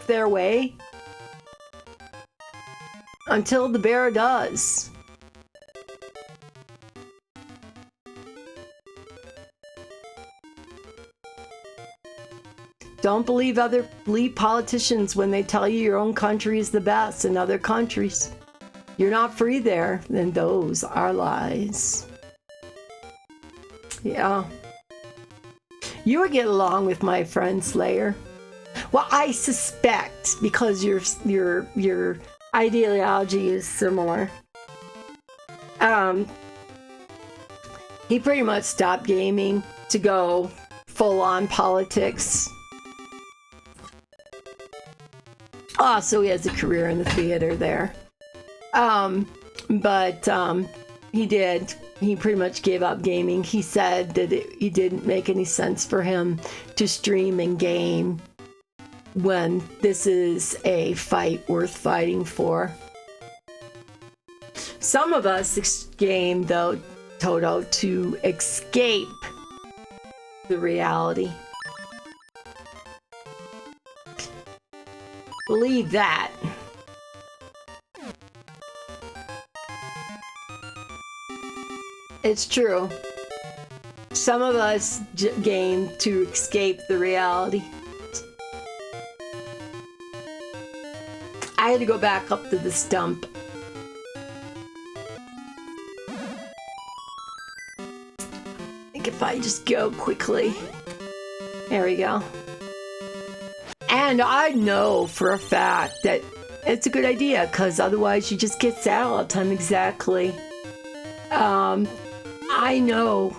their way until the bear does. Don't believe politicians when they tell you your own country is the best in other countries. You're not free there, then those are lies. Yeah. You would get along with my friend Slayer. Well, I suspect because your ideology is similar. He pretty much stopped gaming to go full on politics. Oh, so he has a career in the theater there. He pretty much gave up gaming. He said that it didn't make any sense for him to stream and game when this is a fight worth fighting for. Some of us game, though, Toto, to escape the reality. Believe that. It's true. Some of us game to escape the reality. I had to go back up to the stump. I think if I just go quickly. There we go. And I know for a fact that it's a good idea, because otherwise you just get sad all the time. Exactly. I know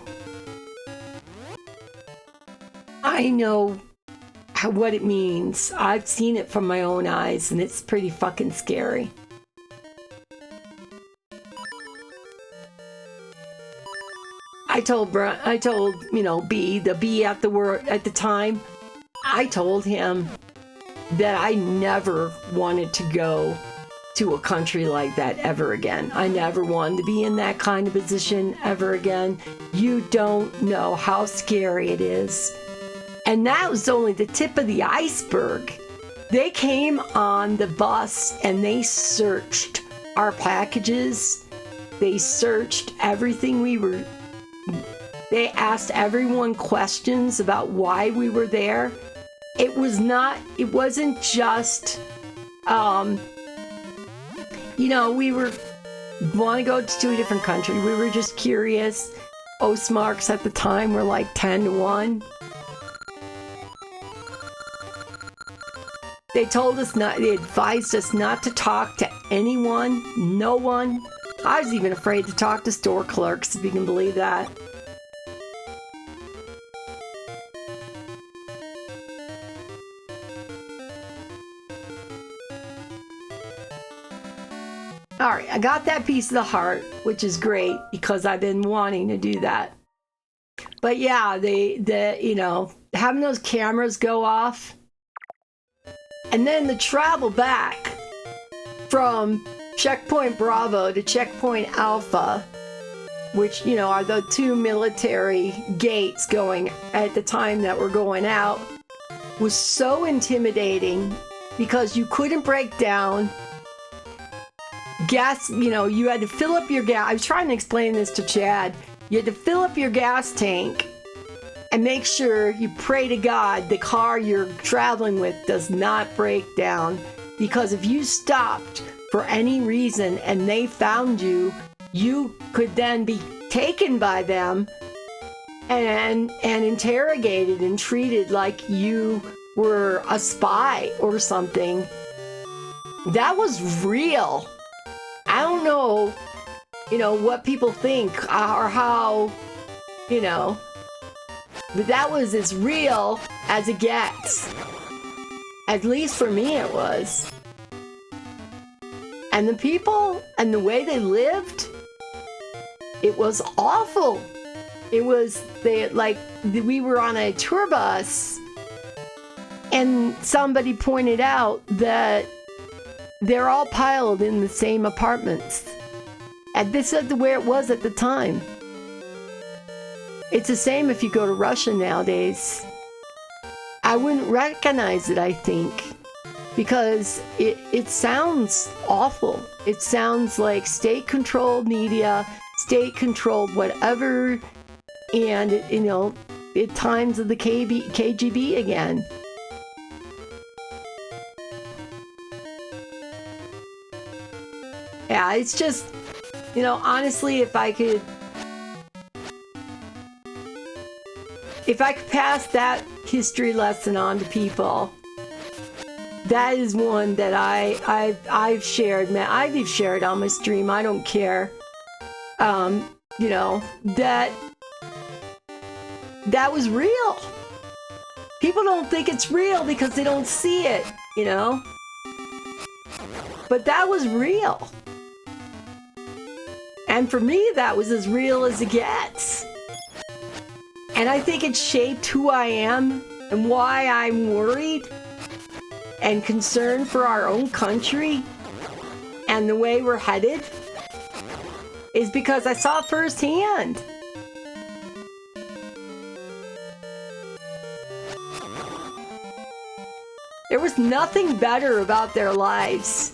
what it means. I've seen it from my own eyes, and it's pretty fucking scary. I told B, the B at the time, I told him that I never wanted to go to a country like that ever again. I never wanted to be in that kind of position ever again. You don't know how scary it is. And that was only the tip of the iceberg. They came on the bus and they searched our packages. They searched everything they asked everyone questions about why we were there. It wasn't just, we want to go to a different country. We were just curious. Ostmarks at the time were like 10-1. They advised us not to talk to anyone, no one. I was even afraid to talk to store clerks, if you can believe that. All right, I got that piece of the heart, which is great because I've been wanting to do that. But yeah, having those cameras go off, and then the travel back from Checkpoint Bravo to Checkpoint Alpha, which, are the two military gates going at the time that we're going out, was so intimidating because you couldn't break down. Gas, you had to fill up your gas. I was trying to explain this to Chad. You had to fill up your gas tank and make sure you pray to God the car you're traveling with does not break down. Because if you stopped for any reason and they found you, you could then be taken by them and interrogated and treated like you were a spy or something. That was real. I don't know, what people think or how, but that was as real as it gets. At least for me it was. And the people and the way they lived, it was awful. We were on a tour bus and somebody pointed out that they're all piled in the same apartments. And this is the way it was at the time. It's the same if you go to Russia nowadays. I wouldn't recognize it, I think. because it sounds awful. It sounds like state-controlled media, state-controlled whatever, and at times of the KGB again. Yeah, it's just, honestly, if I could pass that history lesson on to people, that is one that I've shared. Man, I've shared on my stream. I don't care. That was real. People don't think it's real because they don't see it, But that was real. And for me, that was as real as it gets. And I think it shaped who I am and why I'm worried and concerned for our own country and the way we're headed, is because I saw firsthand. There was nothing better about their lives.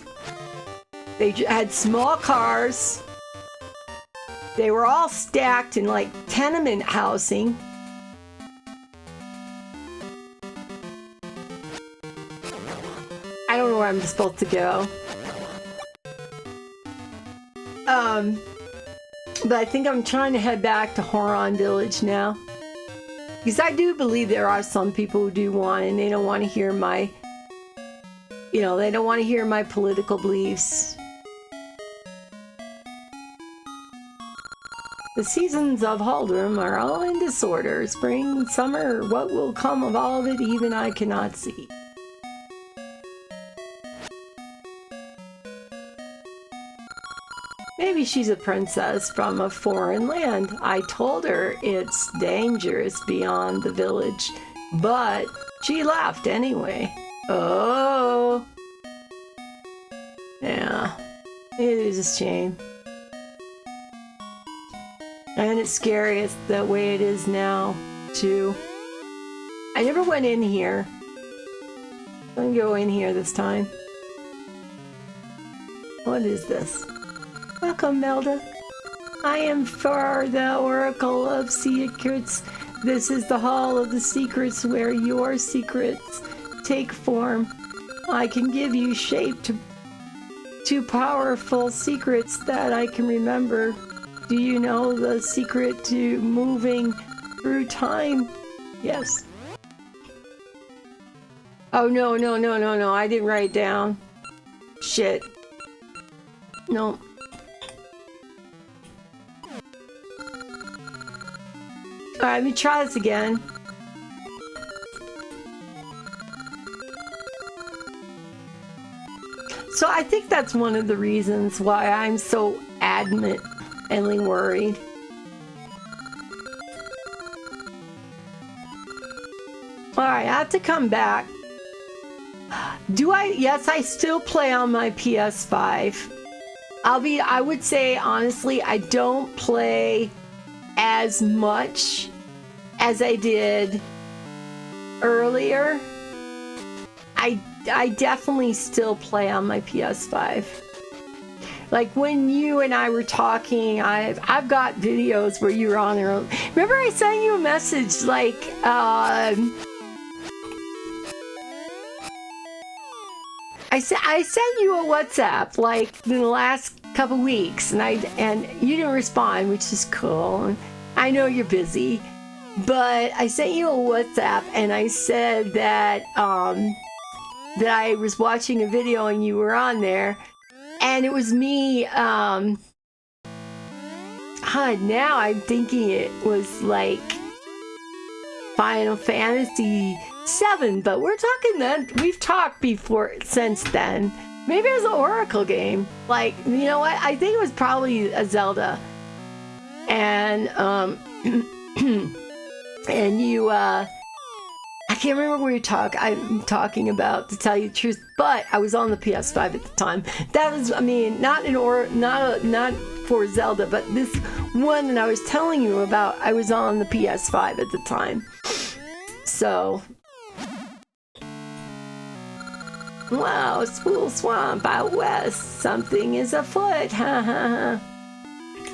They had small cars. They were all stacked in like tenement housing. I don't know where I'm supposed to go. But I think I'm trying to head back to Horon Village now. Because I do believe there are some people who do want, and they don't want to hear my, they don't want to hear my political beliefs. The seasons of Haldrum are all in disorder. Spring, summer, what will come of all of it, even I cannot see. Maybe she's a princess from a foreign land. I told her it's dangerous beyond the village, but she laughed anyway. Oh. Yeah, it is a shame. And it's scary, it's the way it is now, too. I never went in here. I'm gonna go in here this time. What is this? Welcome, Zelda. I am for the Oracle of Secrets. This is the Hall of the Secrets where your secrets take form. I can give you shape to powerful secrets that I can remember. Do you know the secret to moving through time? Yes. Oh, no. I didn't write it down. Shit. No. Alright, let me try this again. So I think that's one of the reasons why I'm so adamantly worried. Alright, I have to come back. Yes, I still play on my PS5. I would say, honestly, I don't play as much as I did earlier. I definitely still play on my PS5. Like when you and I were talking, I've got videos where you were on there. Remember I sent you a message like I sent you a WhatsApp like in the last couple weeks, and you didn't respond, which is cool. I know you're busy, but I sent you a WhatsApp and I said that that I was watching a video and you were on there, and it was me. Now I'm thinking it was like Final Fantasy 7, but we're talking then. We've talked before since then. Maybe it was an Oracle game. Like, you know what? I think it was probably a Zelda. And and you I can't remember where I'm talking about, to tell you the truth, but I was on the PS5 at the time. That was, I mean, not for Zelda, but this one that I was telling you about, I was on the PS5 at the time. So Wow, Spool Swamp out west. Something is afoot. Ha ha ha.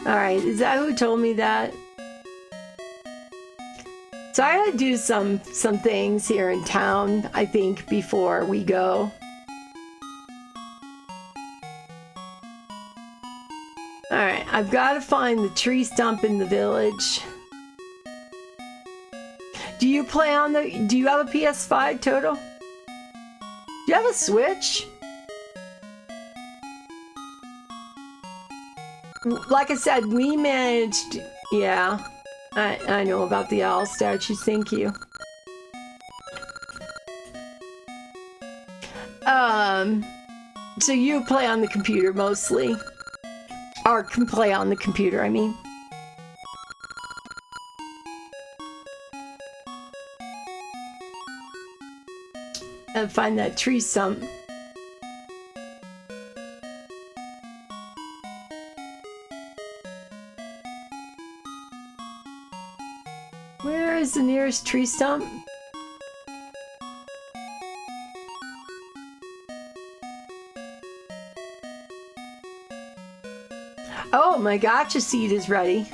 Alright, is that who told me that? So I gotta do some things here in town, I think, before we go. Alright, I've got to find the tree stump in the village. Do you play on the... Do you have a PS5, Toto? Do you have a Switch? Like I said, we managed... Yeah, I know about the owl statues, thank you. So you play on the computer mostly? Or can play on the computer, I mean. And find that tree stump. Where is the nearest tree stump? Oh, my gotcha seed is ready.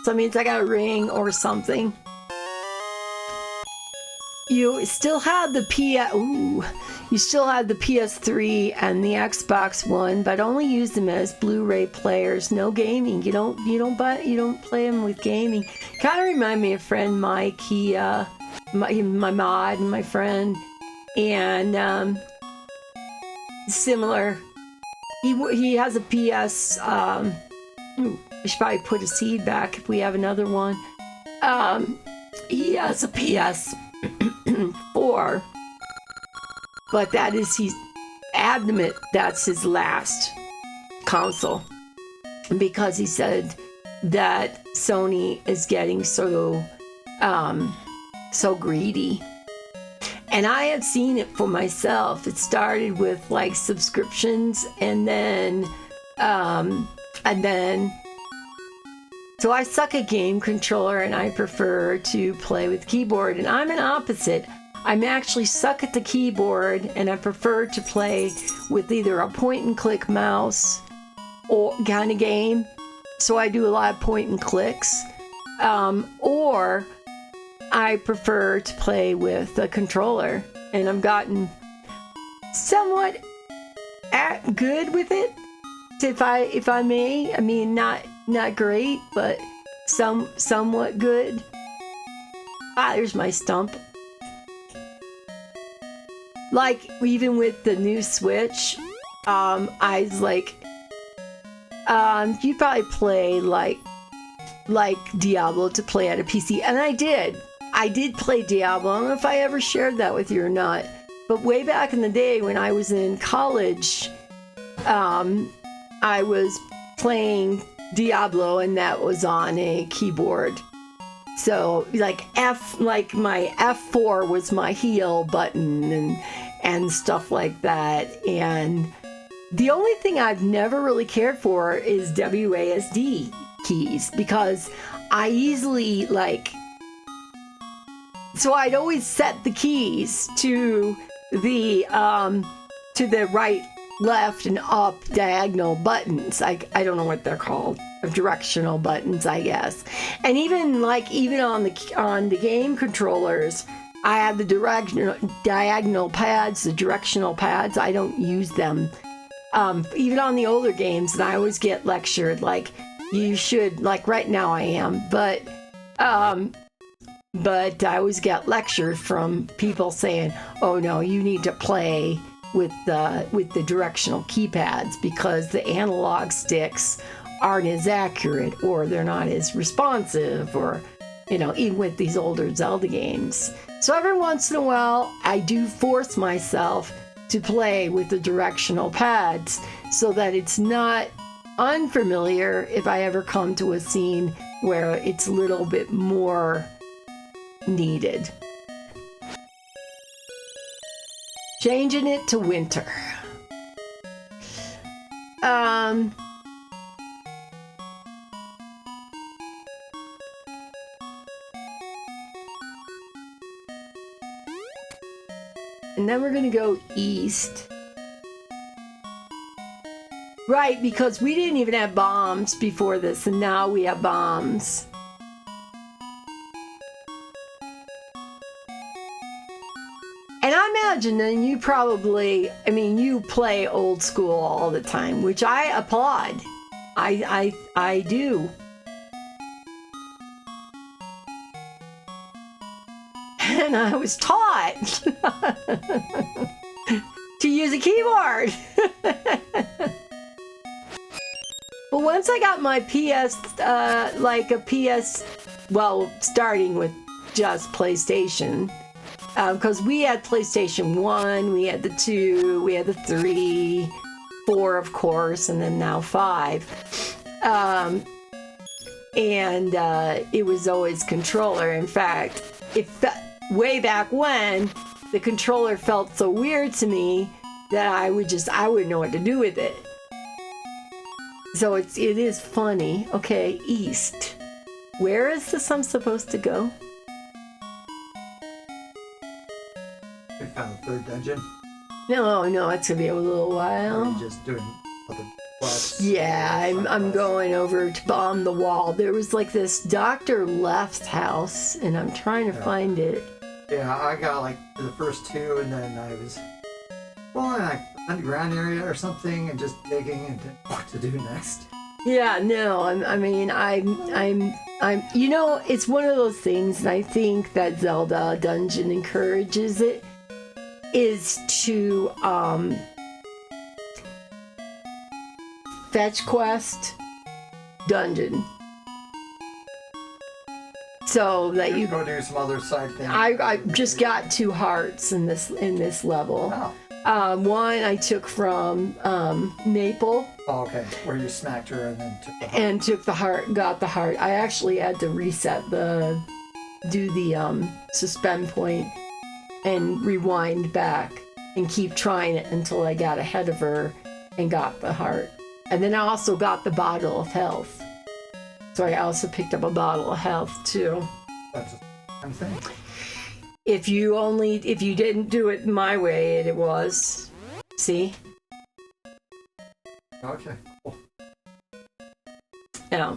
So that means I got a ring or something. You still have the you still have the PS3 and the Xbox One, but only use them as Blu-ray players. No gaming. You don't play them with gaming. Kind of remind me of friend Mike. He my mod and my friend, and similar. He has a PS. I should probably put a seed back if we have another one. He has a PS4, but he's adamant that's his last console because he said that Sony is getting so greedy. And I have seen it for myself. It started with like subscriptions and then so I suck at game controller and I prefer to play with keyboard, and I'm an opposite. I'm actually suck at the keyboard and I prefer to play with either a point and click mouse or kind of game. So I do a lot of point and clicks. Or I prefer to play with a controller, and I've gotten somewhat good with it, if I may. I mean, not great, but somewhat good. There's my stump. Like, even with the new Switch, I was like, you probably play like Diablo to play at a PC, and I did play Diablo. I don't know if I ever shared that with you or not, but way back in the day when I was in college, I was playing Diablo, and that was on a keyboard. So like my F4 was my heal button and stuff like that. And the only thing I've never really cared for is WASD keys, because I easily so I'd always set the keys to the right, left, and up diagonal buttons. I don't know what they're called. Directional buttons, I guess. And even on the game controllers, I have the diagonal pads, the directional pads. I don't use them. Even on the older games, and I always get lectured like, you should, like right now I am, but I always get lectured from people saying, oh no, you need to play with the directional keypads because the analog sticks aren't as accurate, or they're not as responsive, or even with these older Zelda games. So every once in a while I do force myself to play with the directional pads so that it's not unfamiliar if I ever come to a scene where it's a little bit more needed. Changing it to winter. and then we're gonna go east. Right, because we didn't even have bombs before this, and now we have bombs. And I imagine that you probably, I mean, you play old school all the time, which I applaud. I do. And I was taught to use a keyboard. But once I got my well, starting with just PlayStation, because we had PlayStation 1, we had the 2, we had the 3, 4, of course, and then now 5. It was always controller. In fact, way back when, the controller felt so weird to me that I wouldn't know what to do with it. So it is funny. Okay, east. Where is this I'm supposed to go? We found the third dungeon. No, it's gonna be a little while. Or are you just doing other quests? Yeah, I'm going over to bomb the wall. There was like this Dr. Left's house, and I'm trying to find it. Yeah, I got like the first 2, and then I was in like underground area or something, and just digging and didn't know what to do next. Yeah, no, I'm. You know, it's one of those things, and I think that Zelda Dungeon encourages it, is to fetch quest dungeon. So that you go do some other side things. I just got 2 hearts in this level. Oh. One I took from Maple. Oh, okay. Where you smacked her and then took the heart. Got the heart. I actually had to do the suspend point and rewind back and keep trying it until I got ahead of her and got the heart. And then I also got the bottle of health. So I also picked up a bottle of health too. That's the same thing. If you didn't do it my way, it was. See? Okay. Cool. Yeah.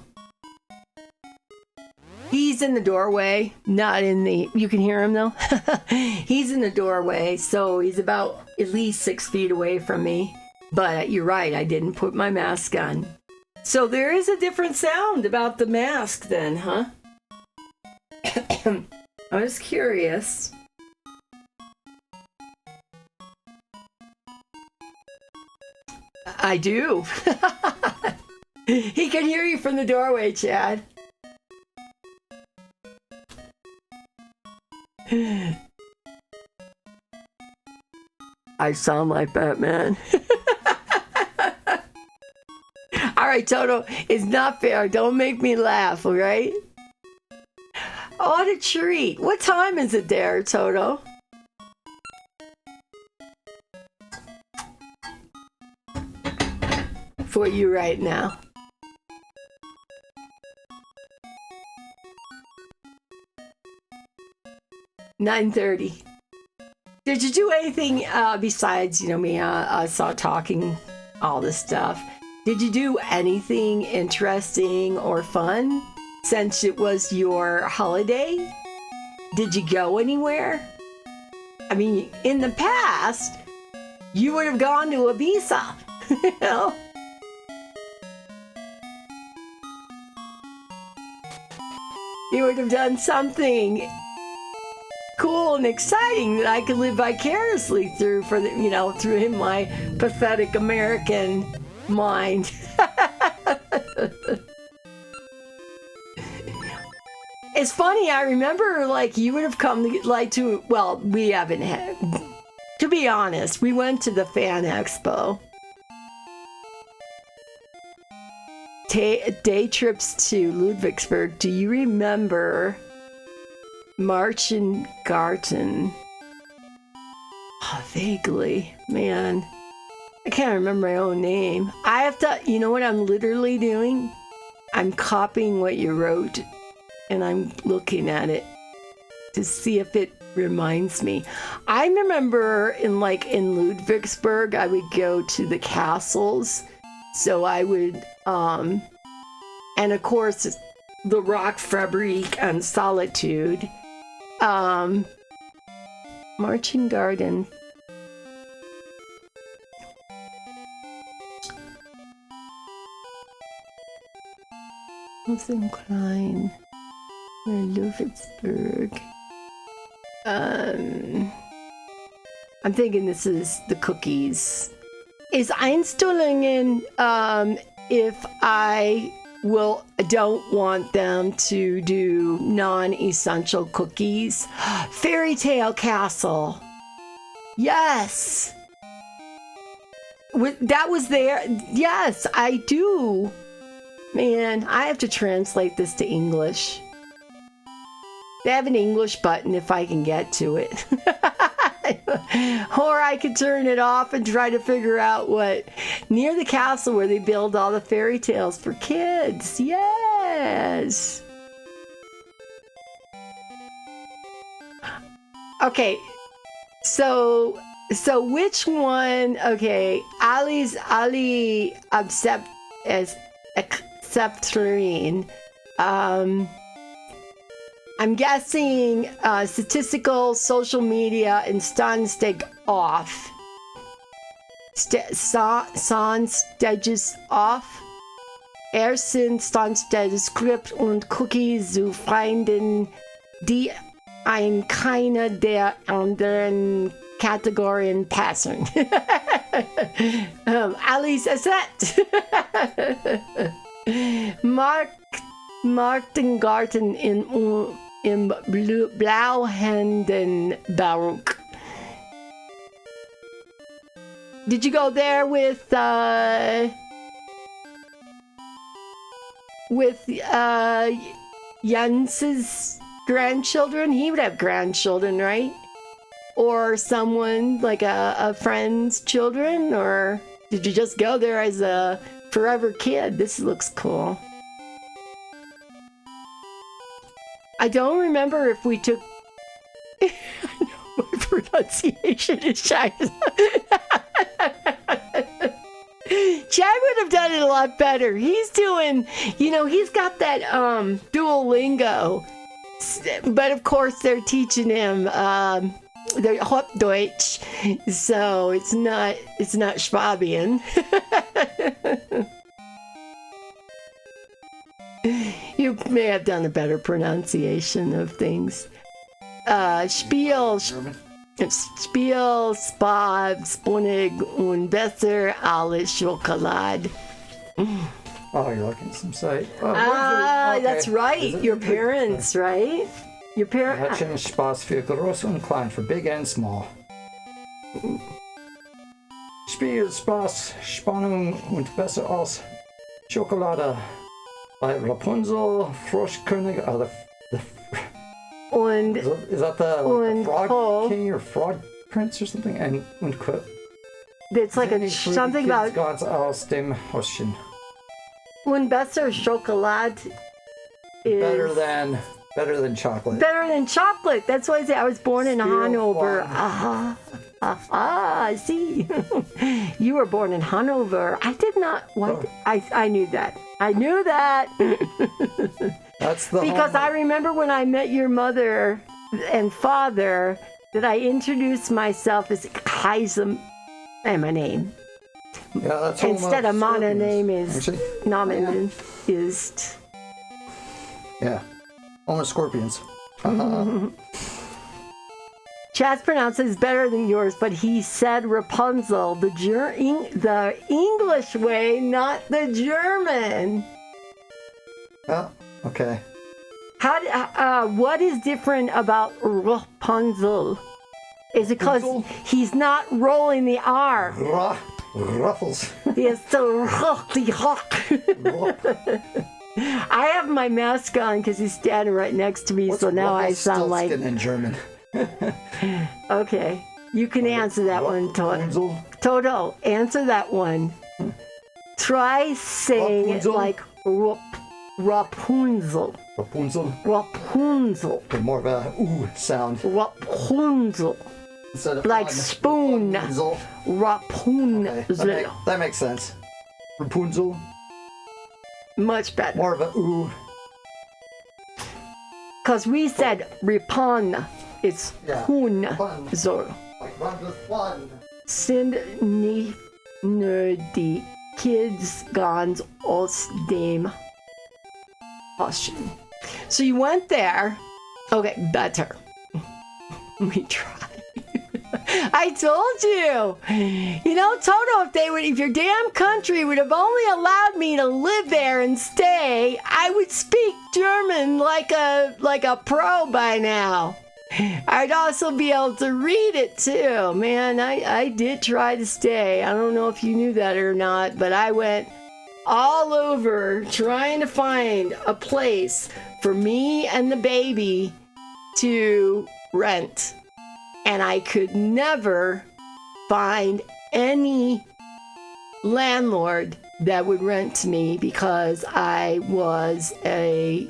He's in the doorway, not in the... You can hear him, though? He's in the doorway, so he's about at least 6 feet away from me. But you're right, I didn't put my mask on. So there is a different sound about the mask then, huh? I was curious. I do. He can hear you from the doorway, Chad. I sound like Batman. All right, Toto, it's not fair. Don't make me laugh, all right? Oh, what a treat. What time is it there, Toto? For you right now. $9:30. Did you do anything besides, me, saw talking, all this stuff? Did you do anything interesting or fun since it was your holiday? Did you go anywhere? I mean, in the past, you would have gone to Ibiza, you know? You would have done something cool and exciting that I could live vicariously through through my pathetic American mind. It's funny, I remember you would have come we haven't had, to be honest, we went to the Fan Expo. Day trips to Ludwigsburg. Do you remember Marchen Garten? Oh, vaguely. Man, I can't remember my own name. I have to, you know what I'm literally doing? I'm copying what you wrote and I'm looking at it to see if it reminds me. I remember in Ludwigsburg, I would go to the castles. So I would, and of course, the Rockfabrik and Solitude. Marching Garden. Something Klein. Ludwigsburg. I'm thinking this is the cookies. Is Einstellungen, if I don't want them to do non-essential cookies? Fairy Tale Castle. Yes. That was there. Yes, I do. Man, I have to translate this to English. They have an English button if I can get to it. Or I could turn it off and try to figure out what near the castle where they build all the fairy tales for kids. Yes. Okay. So which one? Okay, Ali acceptering. I'm guessing statistical, social media, and Sonstig off. Sonstages off. Sind Sonstage Skript und Cookies zu finden, die in keiner der anderen Kategorien passen. Alice Asset. Marktengarten im Blauhendenberg. Did you go there with Jens's grandchildren? He would have grandchildren, right? Or someone like a friend's children? Or did you just go there as a forever kid? This looks cool. I don't remember if we took... My pronunciation is China. Chad would have done it a lot better. He's doing... he's got that Duolingo. But of course they're teaching him the Hochdeutsch. So it's not Schwabian. You may have done a better pronunciation of things. Spiel, Spa, Spunnig und besser alles Schokolade. Oh, you're looking at some site. Oh, okay. That's right. Your parents, right? Your parents. Hatchen Spaß für groß und klein, for big and small. Spiel, Spaß, Spannung und besser als Schokolade. By Rapunzel, Froschkönig, und is that the Frog King or Frog Prince or something? And it's like something about Gods aus dem Häuschen. Und besser Schokolade is better than chocolate. Better than chocolate. That's why I say I was born in Hanover. I see. You were born in Hanover. I did not. What? Oh. I knew that. I knew that. That's the because I remember when I met your mother and father that I introduced myself as Heisem and my name. Yeah, that's instead of my name is Namen is. Yeah, almost scorpions. Chad's pronounces better than yours, but he said Rapunzel, the English way, not the German. Oh, okay. What is different about Rapunzel? Is it because he's not rolling the R? Ruffles. Yes, so I have my mask on because he's standing right next to me, so now I sound like in German. Okay, you can answer that one, Toto. Answer that one. Try saying it like Rapunzel. Rapunzel. Rapunzel. Okay, more of a ooh sound. Rapunzel. Instead of Like fun, spoon. Rapunzel. Rapunzel. Okay, that makes sense. Rapunzel. Much better. More of a ooh. Because we said Ripon. It's Yeah. Punzel. Like run with fun. Sind nicht nur die Kids ganz aus dem Osten. So you went there. Okay, better. We tried. I told you. You know, Toto, if your damn country would have only allowed me to live there and stay, I would speak German like a pro by now. I'd also be able to read it too. Man, I did try to stay. I don't know if you knew that or not, but I went all over trying to find a place for me and the baby to rent. And I could never find any landlord that would rent to me because I was a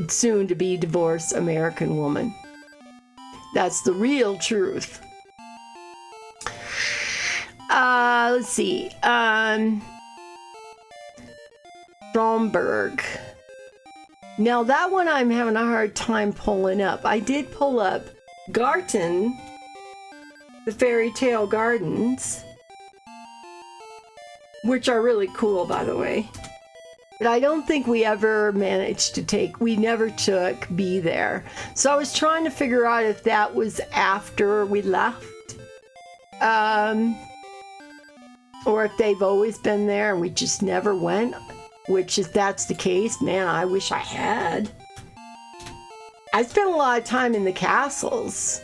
soon to be divorced American woman. That's the real truth. Let's see. Stromberg. Now that one I'm having a hard time pulling up. I did pull up Garten, the Fairy Tale Gardens, which are really cool, by the way. But I don't think we ever managed to we never took B there. So I was trying to figure out if that was after we left. Or if they've always been there and we just never went. Which, if that's the case, man, I wish I had. I spent a lot of time in the castles.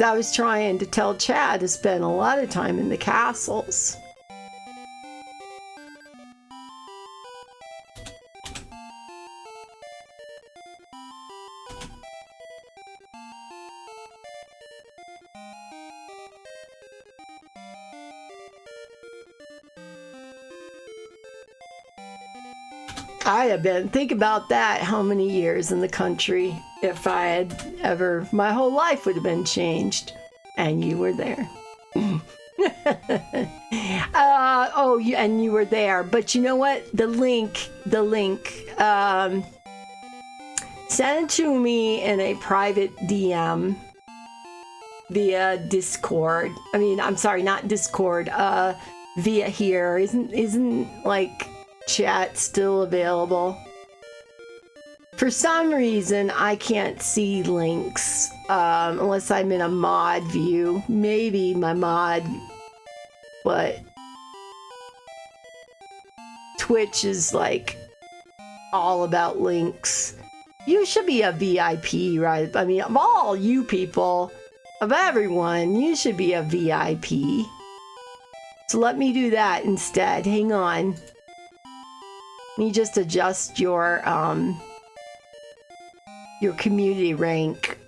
I was trying to tell Chad to spend a lot of time in the castles. I have been, think about that, how many years in the country. If I had ever, my whole life would have been changed. And you were there. And you were there. But you know what? The link, send it to me in a private DM via Discord. I mean, I'm sorry, not Discord, via here. Isn't like chat still available? For some reason, I can't see links unless I'm in a mod view. Maybe my mod, but Twitch is like all about links. You should be a VIP, right? I mean, of all you people, of everyone, you should be a VIP. So let me do that instead. Hang on. Let me just adjust your community rank.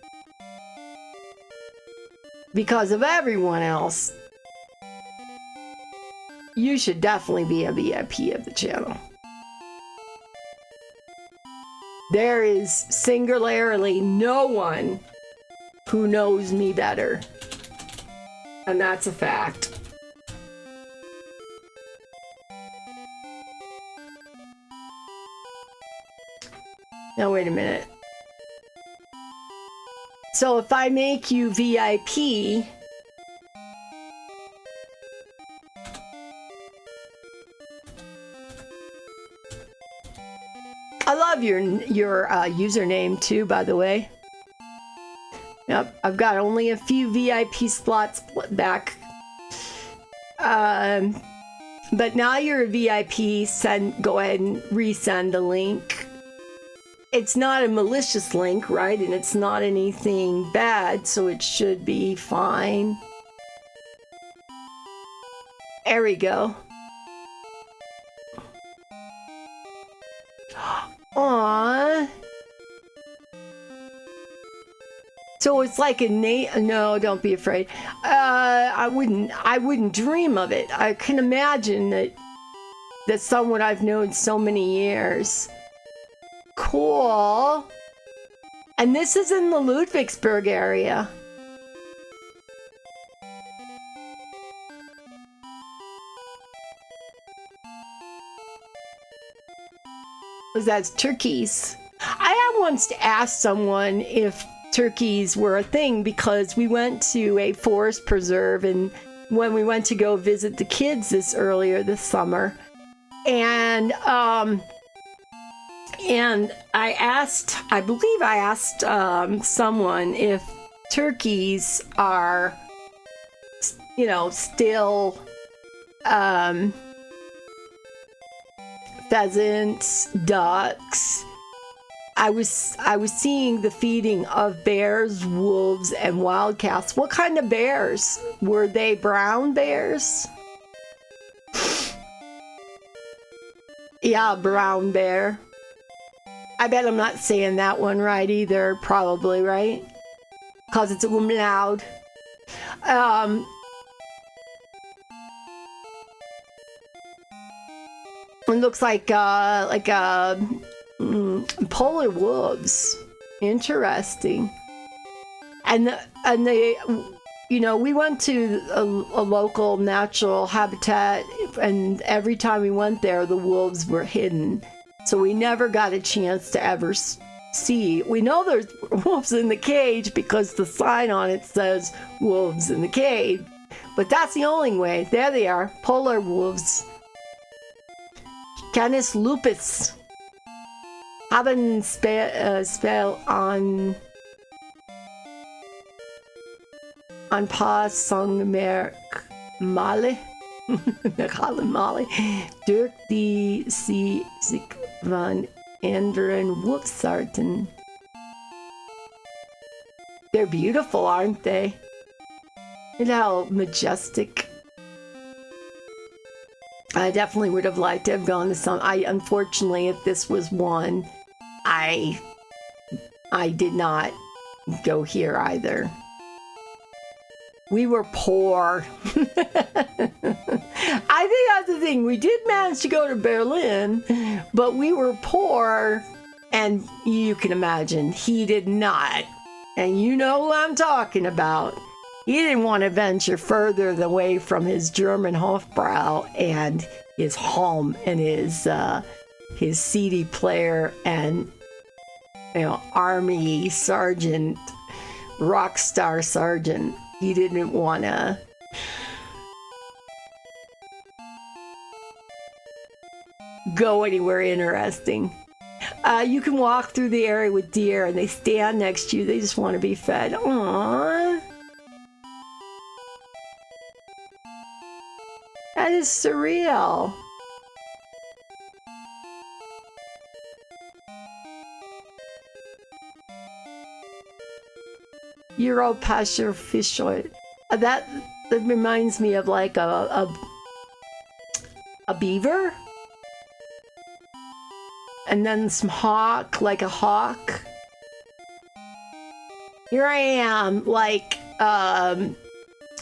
Because of everyone else, you should definitely be a VIP of the channel. There is singularly no one who knows me better. And that's a fact. Now, wait a minute. So if I make you VIP, I love your username too, by the way. Yep, I've got only a few VIP slots back. But now you're a VIP. Go ahead and resend the link. It's not a malicious link, right? And it's not anything bad, so it should be fine. There we go. Aww. So it's like a name. No, don't be afraid. I wouldn't dream of it. I can imagine that That's someone I've known so many years. Cool. And this is in the Ludwigsburg area. That's turkeys. I had once asked someone if turkeys were a thing because we went to a forest preserve, and when we went to go visit the kids earlier this summer, and I believe I asked someone if turkeys are, still pheasants, ducks. I was seeing the feeding of bears, wolves, and wildcats. What kind of bears? Were they brown bears? Yeah, brown bear. I bet I'm not saying that one right either. Probably, right? Because it's loud. It looks like polar wolves. Interesting. And we went to a local natural habitat, and every time we went there, the wolves were hidden. So we never got a chance to ever see. We know there's wolves in the cage because the sign on it says wolves in the cage. But that's the only way. There they are, polar wolves. Canis lupus haben spell on paar Songmerkmale durch die sie sich van anderen Wolfsarten. They're beautiful, aren't they? And how majestic. I definitely would have liked to have gone to some. Unfortunately, if this was one, I did not go here either. We were poor. I think that's the thing. We did manage to go to Berlin, but we were poor, and you can imagine he did not. And you know who I'm talking about. He didn't want to venture further away from his German Hofbrau and his home and his CD player and army sergeant, rock star sergeant. He didn't want to go anywhere interesting. You can walk through the area with deer, and they stand next to you. They just want to be fed. Aww. That is surreal. Europasher fish oil. That reminds me of like a beaver. And then some hawk, like a hawk. Here I am, like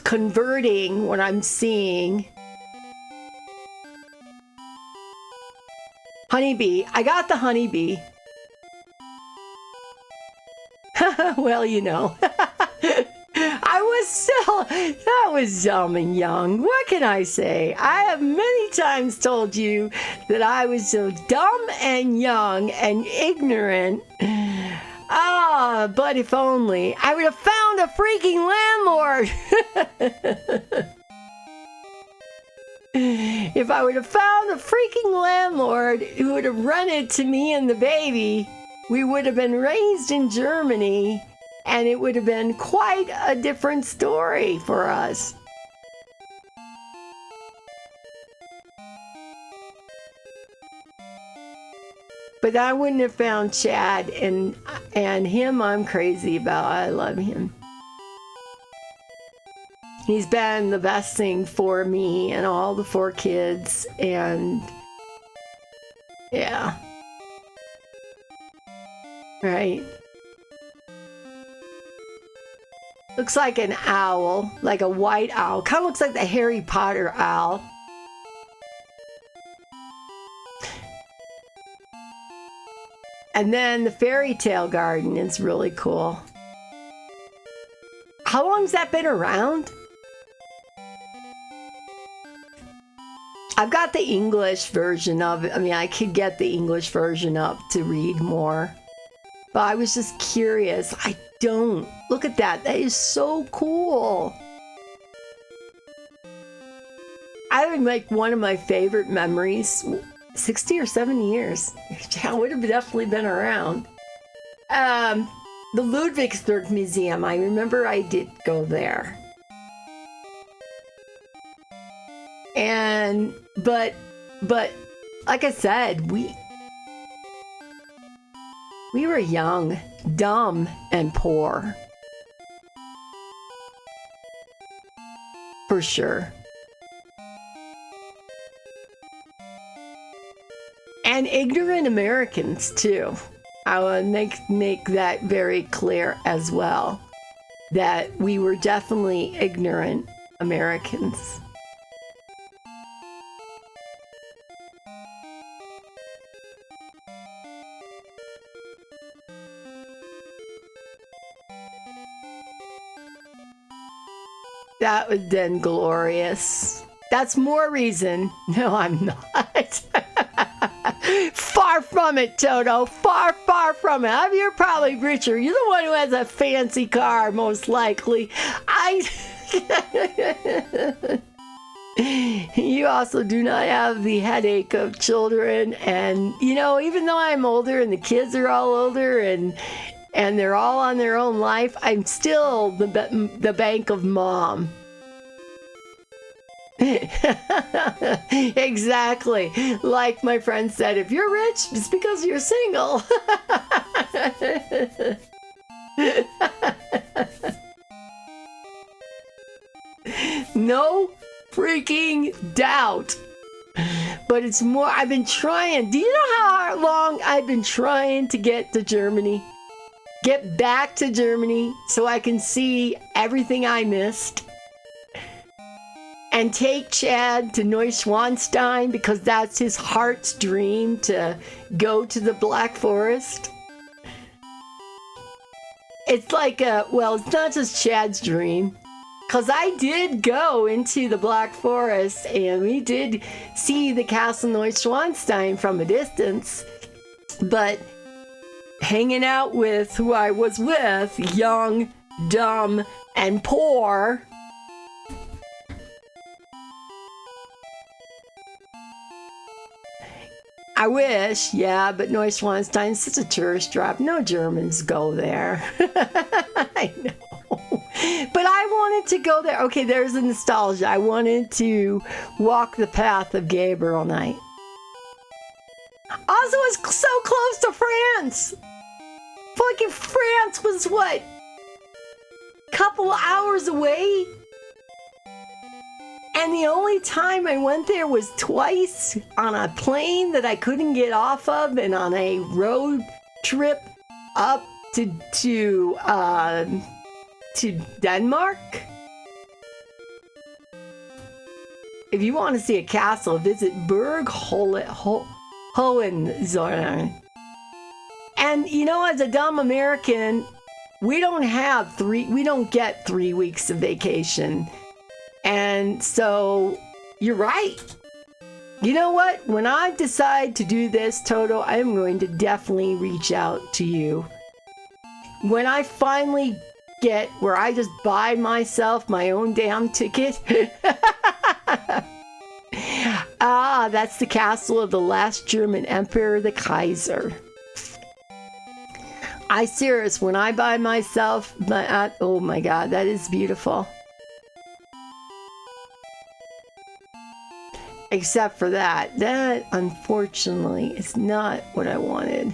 converting what I'm seeing. Honeybee. I got the honeybee. Well, that was dumb and young. What can I say? I have many times told you that I was so dumb and young and ignorant. But if only I would have found a freaking landlord. If I would have found a freaking landlord who would have rented to me and the baby, we would have been raised in Germany, and it would have been quite a different story for us. But I wouldn't have found Chad, and him I'm crazy about. I love him. He's been the best thing for me and all the 4 kids, and yeah. Right. Looks like an owl, like a white owl. Kind of looks like the Harry Potter owl. And then the fairy tale garden is really cool. How long's that been around? I've got the English version of it. I mean, I could get the English version up to read more. But I was just curious. I don't. Look at that. That is so cool. I would make one of my favorite memories. 60 or 70 years. I would have definitely been around. The Ludwigsburg Museum. I remember I did go there. And but like I said, we were young, dumb, and poor. For sure. And ignorant Americans too. I would make that very clear as well. That we were definitely ignorant Americans. That would then glorious. That's more reason. No, I'm not. Far from it, Toto. Far, far from it. You're probably richer. You're the one who has a fancy car, most likely. You also do not have the headache of children. And, you know, even though I'm older and the kids are all older and they're all on their own life, I'm still the bank of mom. Exactly. Like my friend said, if you're rich, it's because you're single. No freaking doubt. But it's more, I've been trying. Do you know how long I've been trying to get to Germany? Get back to Germany so I can see everything I missed. And take Chad to Neuschwanstein because that's his heart's dream, to go to the Black Forest. It's like, well, it's not just Chad's dream. Because I did go into the Black Forest and we did see the Castle Neuschwanstein from a distance. But hanging out with who I was with, young, dumb, and poor, I wish, yeah, but Neuschwanstein's such a tourist trap. No Germans go there. I know. But I wanted to go there. Okay, there's the nostalgia. I wanted to walk the path of Gabriel Knight. Also, it's so close to France. Fucking France was what? Couple hours away? And the only time I went there was twice on a plane that I couldn't get off of and on a road trip up to Denmark. If you want to see a castle, visit Berg Hohenzollern. And you know, as a dumb American, we don't get 3 weeks of vacation. And so, you're right. You know what? When I decide to do this, Toto, I'm going to definitely reach out to you. When I finally get where I just buy myself my own damn ticket. That's the castle of the last German emperor, the Kaiser. Serious, when I buy myself, oh my God, that is beautiful. Except for that unfortunately is not what I wanted.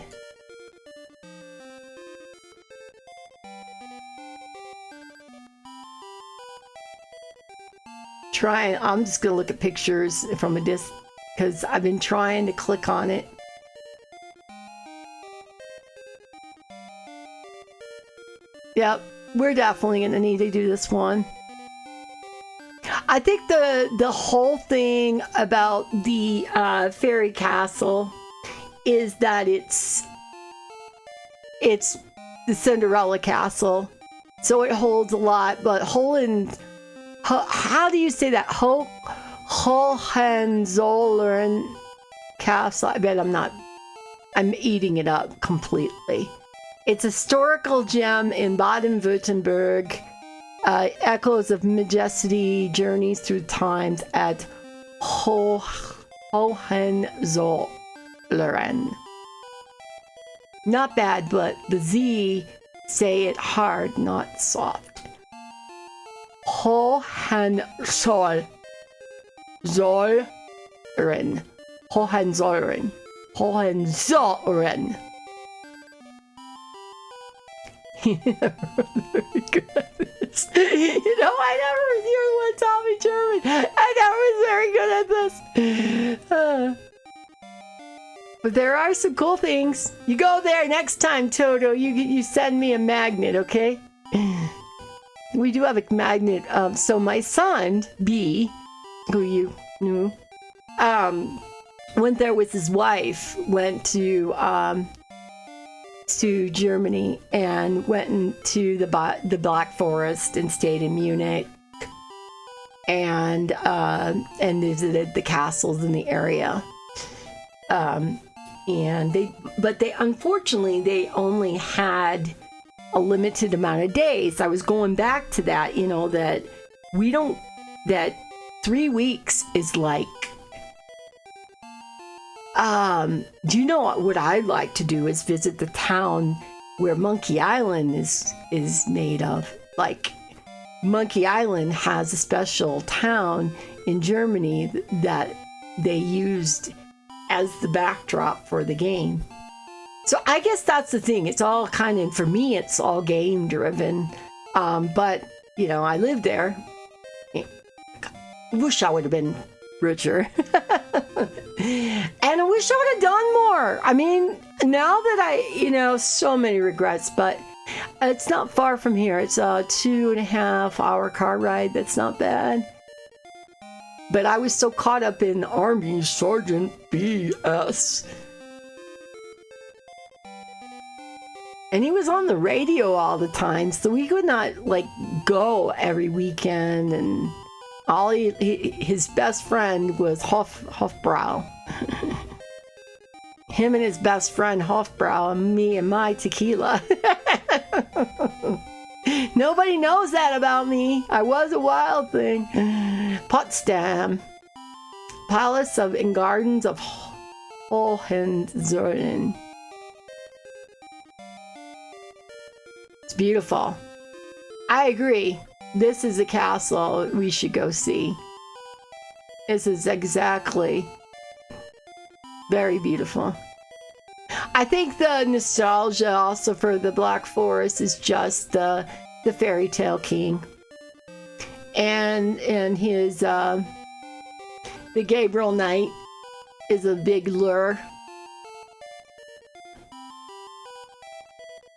I'm just gonna look at pictures from a distance because I've been trying to click on it. Yep, we're definitely gonna need to do this one. I think the whole thing about the fairy castle is that it's it's the Cinderella Castle, so it holds a lot. But how do you say that? Hohenzollern Castle. I bet I'm eating it up completely. It's a historical gem in Baden-Württemberg. Echoes of majesty, journeys through times at Hohenzollern. Not bad, but the Z say it hard, not soft. Hohenzollern. Hohenzollern. Hohenzollern. Very good at this. I never was here when taught me German. I never was very good at this. But there are some cool things. You go there next time, Toto. You send me a magnet, okay? We do have a magnet. So my son, B, who you knew, went there with his wife, went to Germany and went into the Black Forest and stayed in Munich and visited the castles in the area. And they unfortunately they only had a limited amount of days. I was going back to that, that 3 weeks is like. Do you know what I'd like to do is visit the town where Monkey Island is made of. Like, Monkey Island has a special town in Germany that they used as the backdrop for the game. So I guess that's the thing. It's all kind of, for me, it's all game driven. But, I lived there. I wish I would have been richer. And I wish I would have done more. I mean, now that so many regrets, but it's not far from here. It's a 2.5 hour car ride. That's not bad. But I was so caught up in Army Sergeant BS. And he was on the radio all the time, so we could not go every weekend. And his best friend was Hofbrau. Him and his best friend Hofbrau, and me and my tequila. Nobody knows that about me. I was a wild thing. Potsdam, Palace and Gardens of Hohenzollern. It's beautiful. I agree. This is a castle we should go see. This is exactly very beautiful. I think the nostalgia also for the Black Forest is just the fairy tale king. And his the Gabriel Knight is a big lure.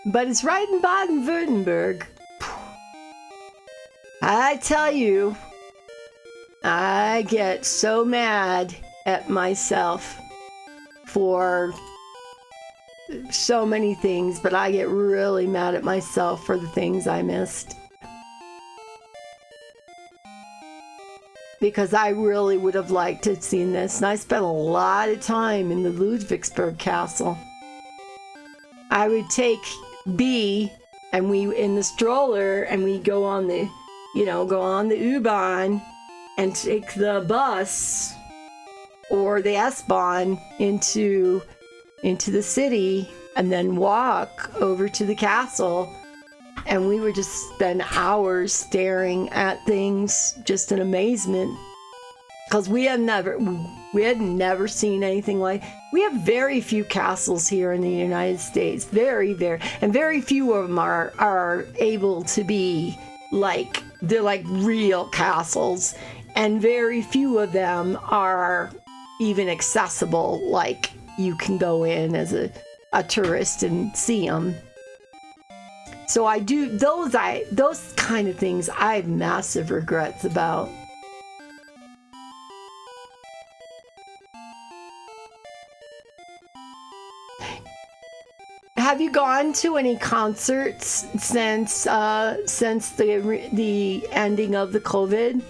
But it's right in Baden-Württemberg. I tell you, I get so mad at myself for so many things, but I get really mad at myself for the things I missed. Because I really would have liked to have seen this, and I spent a lot of time in the Ludwigsburg Castle. I would take B, and we in the stroller, and we go on the U-Bahn and take the bus or the S-Bahn into the city and then walk over to the castle. And we would just spend hours staring at things just in amazement. Because we had never seen anything like. We have very few castles here in the United States. Very, very. And very few of them are able to be they're like real castles. And very few of them are even accessible, like you can go in as a tourist and see them. So I do those kind of things I have massive regrets about. have you gone to any concerts since the ending of the COVID?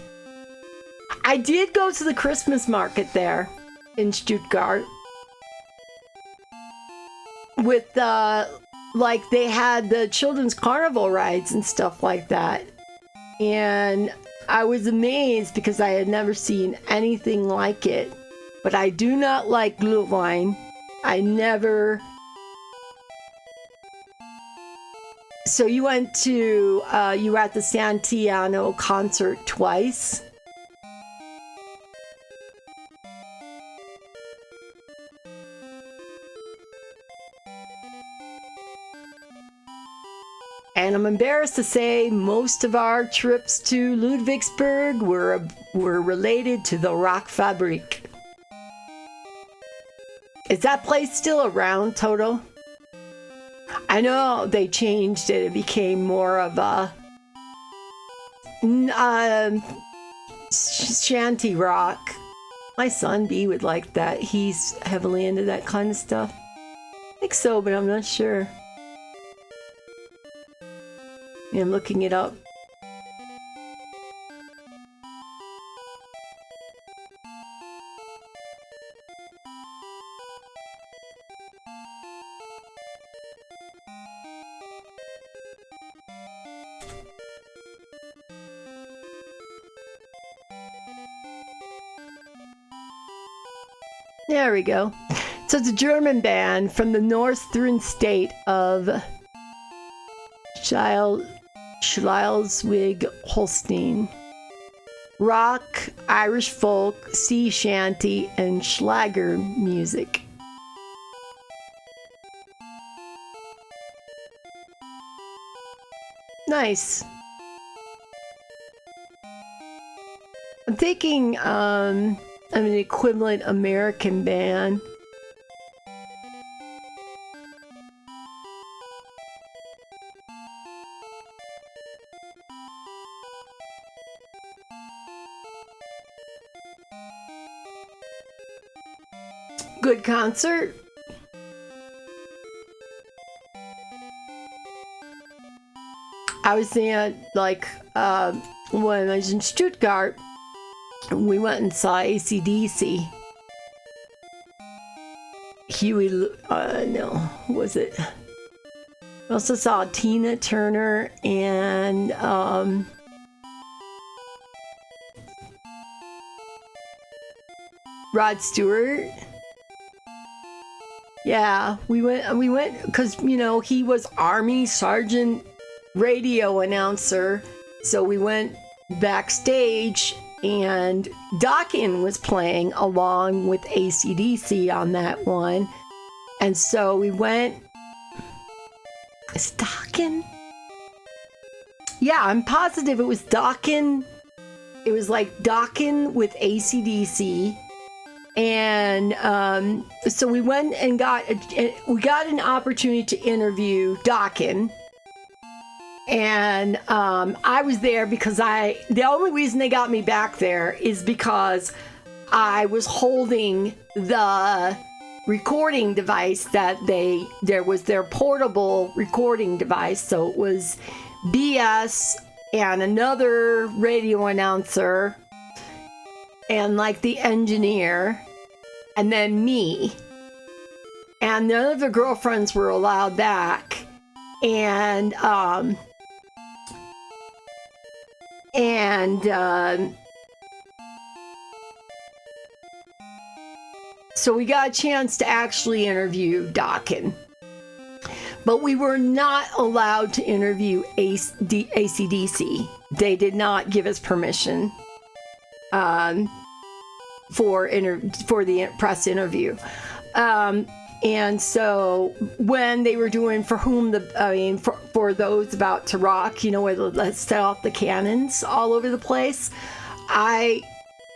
I did go to the Christmas market there in Stuttgart with like they had the children's carnival rides and stuff like that. And I was amazed because I had never seen anything like it. But I do not like Glühwein. I never... So you went to, you were at the Santiano concert twice? And I'm embarrassed to say most of our trips to Ludwigsburg were related to the Rock Fabrik. Is that place still around, Toto? I know they changed it. It became more of a shanty rock. My son B would like that. He's heavily into that kind of stuff. I think so, but I'm not sure. Yeah, I'm looking it up. There we go. So it's a German band from the northern state of Schleswig-Holstein. Rock, Irish folk, sea shanty, and Schlager music. Nice. I'm thinking an equivalent American band. Good concert. I was saying, like, when I was in Stuttgart, we went and saw AC/DC. Huey, no, was it? We also saw Tina Turner and Rod Stewart. Yeah, we went because, you know, he was Army Sergeant radio announcer. So we went backstage and Dokken was playing along with AC/DC on that one. And so we went. Is Dokken? Yeah, I'm positive it was Dokken. It was like Dokken with AC/DC. And so we went and got an opportunity to interview Dokken. And I was there because the only reason they got me back there is because I was holding the recording device there was their portable recording device. So it was BS and another radio announcer and like the engineer and then me. And none of the girlfriends were allowed back. And so we got a chance to actually interview Dokken. But we were not allowed to interview AC/DC. They did not give us permission for the press interview. And so when they were doing for those about to rock, you know, where let's set off the cannons all over the place, I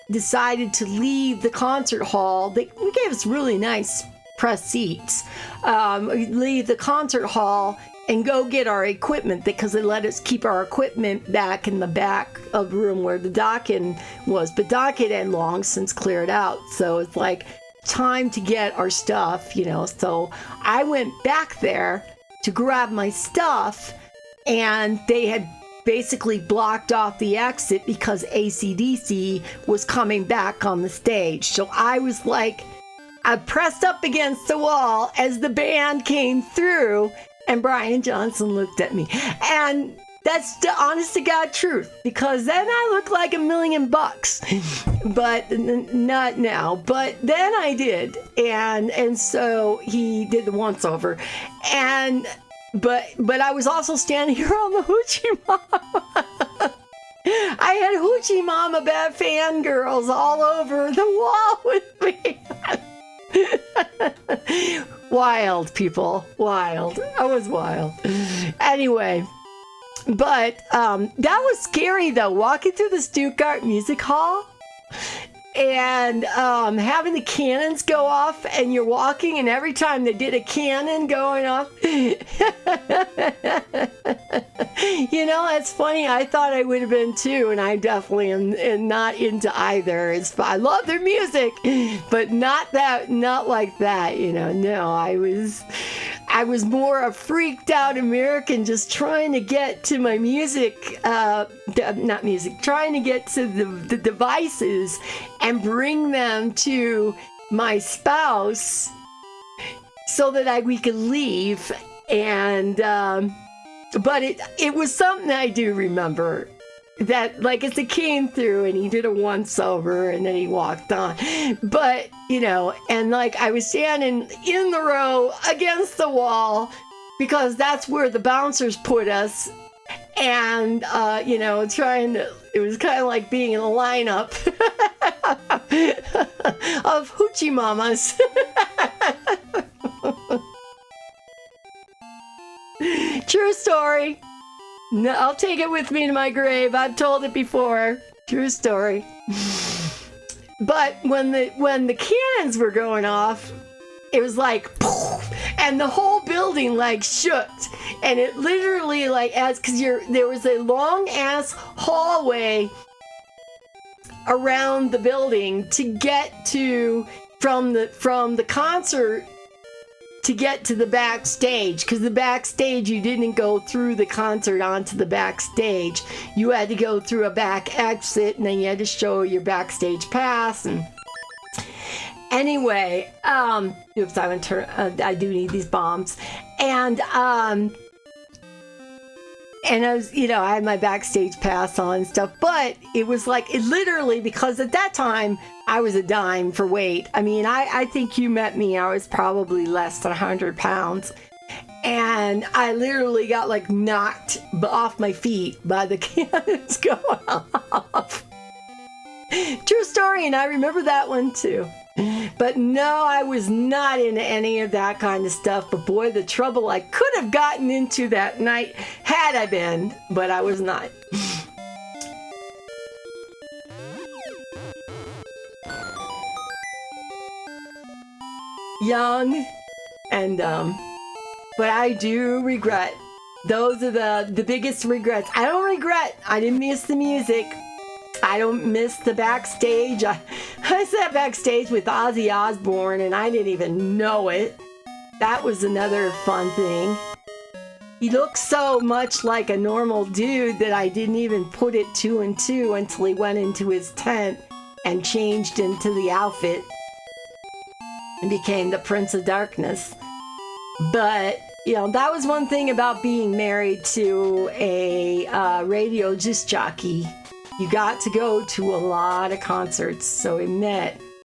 decided to leave the concert hall. They gave us really nice press seats. Leave the concert hall and go get our equipment because they let us keep our equipment back in the back of the room where the Dokken was. But Dokken had long since cleared out. So it's like time to get our stuff, you know. So I went back there to grab my stuff, and they had basically blocked off the exit because AC/DC was coming back on the stage. So I was like, I pressed up against the wall as the band came through, and Brian Johnson looked at me. And that's the honest to God truth, because then I looked like $1 million, but not now. But then I did, and so he did the once over, but I was also standing here on the Hoochie Mama. I had Hoochie Mama bad fangirls all over the wall with me. Wild, people, wild. I was wild. Anyway. But that was scary, though, walking through the Stuttgart Music Hall and having the cannons go off, and you're walking, and every time they did a cannon going off, you know, it's funny. I thought I would have been too, and I definitely am not into either. I love their music, but not like that. You know, no, I was more a freaked out American just trying to get to my music, trying to get to the devices and bring them to my spouse so that we could leave. And, but it was something I do remember. That, like, as it came through, and he did a once over, and then he walked on. But, you know, and like I was standing in the row against the wall because that's where the bouncers put us. And, you know, it was kind of like being in a lineup of Hoochie Mamas. True story. No, I'll take it with me to my grave. I've told it before. True story. But when the cannons were going off, it was like, poof, and the whole building like shook, and it literally like because there was a long ass hallway around the building to get to from the concert. To get to the backstage, because the backstage, you didn't go through the concert onto the backstage. You had to go through a back exit, and then you had to show your backstage pass. And anyway, oops, I do need these bombs. And I was, you know, I had my backstage pass on and stuff, but it was like, it literally, because at that time, I was a dime for weight. I mean, I think you met me, I was probably less than 100 pounds. And I literally got like knocked off my feet by the cannons going off. True story, and I remember that one too. But no, I was not into any of that kind of stuff. But boy, the trouble I could have gotten into that night had I been, but I was not. Young and but I do regret. Those are the biggest regrets. I don't regret. I didn't miss the music. I don't miss the backstage. I sat backstage with Ozzy Osbourne and I didn't even know it. That was another fun thing. He looked so much like a normal dude that I didn't even put it 2 and 2 until he went into his tent and changed into the outfit and became the Prince of Darkness. But, you know, that was one thing about being married to a radio disc jockey. You got to go to a lot of concerts, so we met